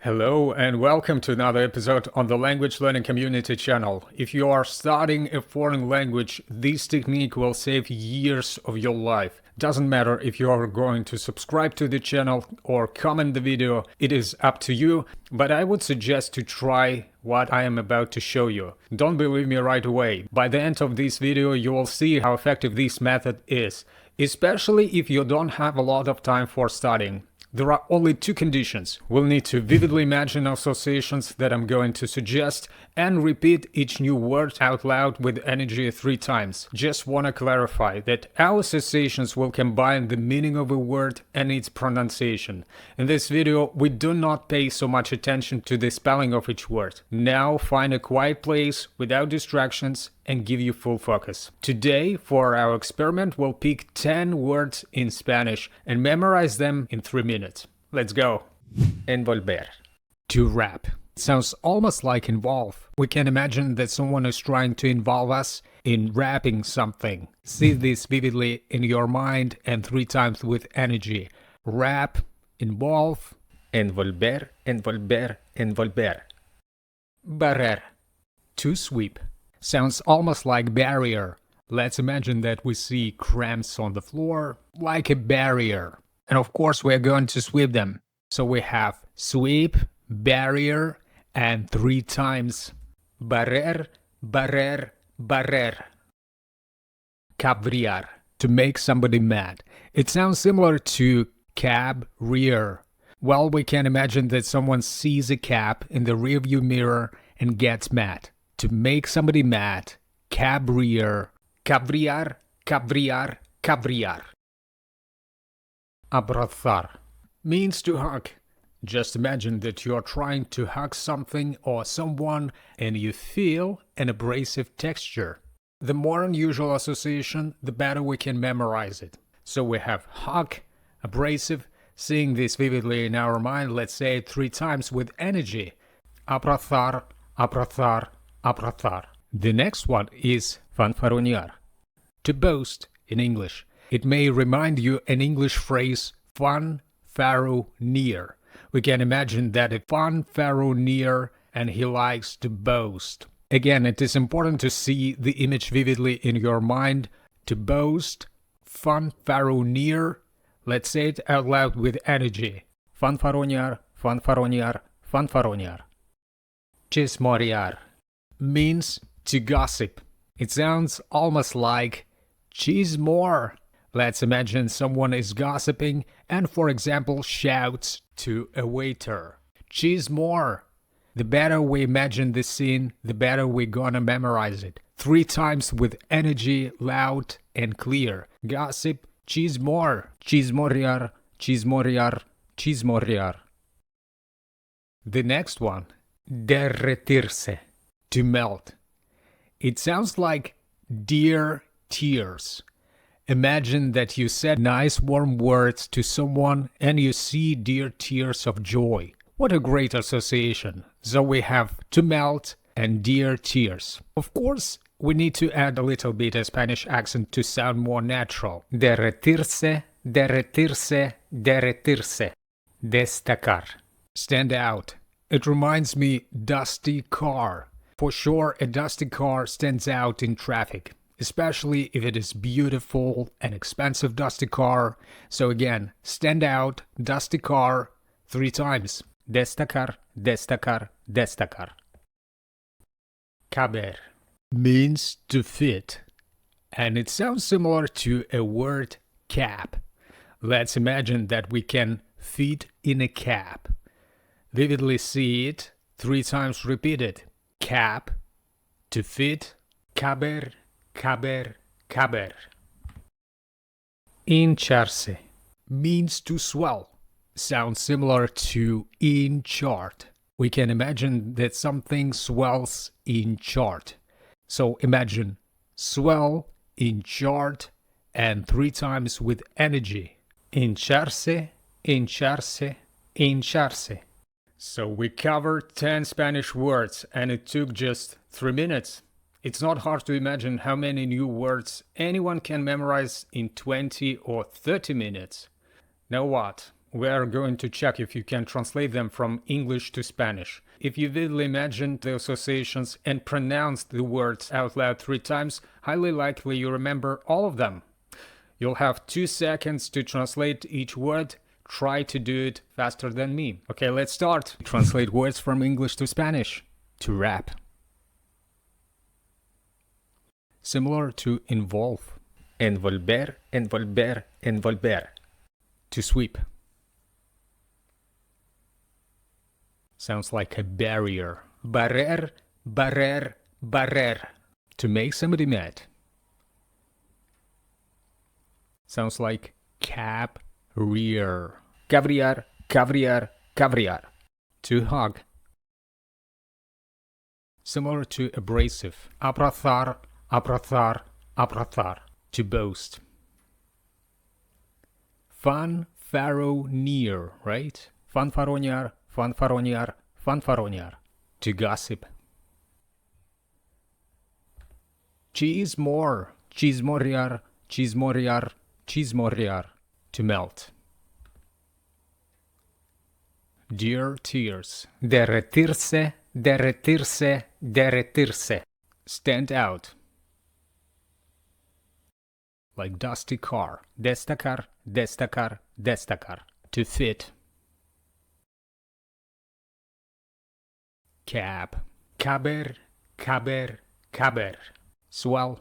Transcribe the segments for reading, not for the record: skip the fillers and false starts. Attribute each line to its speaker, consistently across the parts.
Speaker 1: Hello and welcome to another episode on the Language Learning Community channel. If you are studying a foreign language, this technique will save years of your life. Doesn't matter if you are going to subscribe to the channel or comment the video, it is up to you, but I would suggest to try what I am about to show you. Don't believe me right away. By the end of this video, you will see how effective this method is, especially if you don't have a lot of time for studying. There are only two conditions. We'll need to vividly imagine associations that I'm going to suggest and repeat each new word out loud with energy 3 times. Just want to clarify that our associations will combine the meaning of a word and its pronunciation. In this video, we do not pay so much attention to the spelling of each word. Now find a quiet place without distractions and give you full focus. Today, for our experiment, we'll pick 10 words in Spanish and memorize them in 3 minutes. Let's go. Envolver. To wrap. Sounds almost like involve. We can imagine that someone is trying to involve us in wrapping something. See this vividly in your mind and 3 times with energy. Wrap, involve, envolver, envolver, envolver. Barrer. To sweep. Sounds almost like barrier. Let's imagine that we see crumbs on the floor, like a barrier. And of course we're going to sweep them. So we have sweep, barrier, and 3 times. Barrer, barrer, barrer. Cabrear. To make somebody mad. It sounds similar to cab rear. Well, we can imagine that someone sees a cab in the rearview mirror and gets mad. To make somebody mad, cabrear, cabrear, cabrear, cabrear. Abrazar means to hug. Just imagine that you are trying to hug something or someone and you feel an abrasive texture. The more unusual association, the better we can memorize it. So we have hug, abrasive. Seeing this vividly in our mind, let's say it 3 times with energy. Abrazar, abrazar, abrazar. The next one is fanfaronear. To boast in English. It may remind you an English phrase fanfaroneer. We can imagine that a fanfaroneer and he likes to boast. Again, it is important to see the image vividly in your mind. To boast, fanfaroneer. Let's say it out loud with energy. Fanfaronear, fanfaronear, fanfaronear. Chismorrear means to gossip. It sounds almost like chismore. Let's imagine someone is gossiping and, for example, shouts to a waiter. Chismore. The better we imagine the scene, the better we're gonna memorize it. 3 times with energy, loud and clear. Gossip, chismore. Chismorrear, chismorrear, chismorrear. The next one. Derretirse. To melt. It sounds like dear tears. Imagine that you said nice warm words to someone and you see dear tears of joy. What a great association. So we have to melt and dear tears. Of course, we need to add a little bit of Spanish accent to sound more natural. Derretirse, derretirse, derretirse. Destacar. Stand out. It reminds me dusty car. For sure, a dusty car stands out in traffic, especially if it is beautiful and expensive dusty car. So again, stand out, dusty car, 3 times. Destacar, destacar, destacar. Caber means to fit, and it sounds similar to a word cap. Let's imagine that we can fit in a cap. Vividly see it, 3 times repeated. Cap, to fit, caber, caber, caber. Hincharse means to swell. Sounds similar to in chart. We can imagine that something swells in chart. So imagine swell, in chart, and 3 times with energy. Hincharse, hincharse, hincharse. So we covered 10 Spanish words and it took just 3 minutes. It's not hard to imagine how many new words anyone can memorize in 20 or 30 minutes. Now what? we are going to check if you can translate them from English to Spanish. If you vividly imagine the associations and pronounce the words out loud 3 times, highly likely you remember all of them. You'll have 2 seconds to translate each word. Try to do it faster than me. Okay, let's start. Translate words from English to Spanish. To rap. Similar to involve. Envolver, envolver, envolver. To sweep. Sounds like a barrier. Barrer, barrer, barrer. To make somebody mad. Sounds like cap, rear. Cabrear, cabrear, cabrear. To hug. Similar to abrasive. Abrazar, abrazar, abrazar. To boast. Fanfaroneer, right? Fanfaronear, fanfaronear, fanfaronear. To gossip. Chismor, chismoriar, chismoriar, chismoriar. To melt. Dear tears. Derretirse, derretirse, derretirse. Stand out. Like dusty car. Destacar, destacar, destacar. To fit. Cab. Caber, caber, caber. Swell.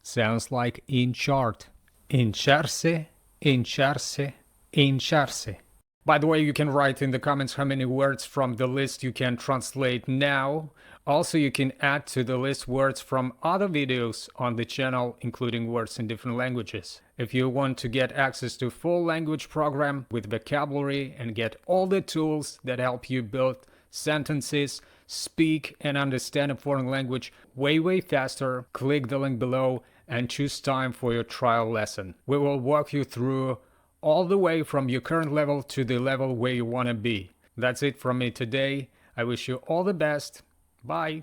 Speaker 1: Sounds like inchart. Hincharse, hincharse, hincharse. By the way, you can write in the comments how many words from the list you can translate now. Also, you can add to the list words from other videos on the channel, including words in different languages. If you want to get access to full language program with vocabulary and get all the tools that help you build sentences, speak and understand a foreign language way faster, click the link below and choose time for your trial lesson. We will walk you through all the way from your current level to the level where you want to be. That's it from me today. I wish you all the best. Bye.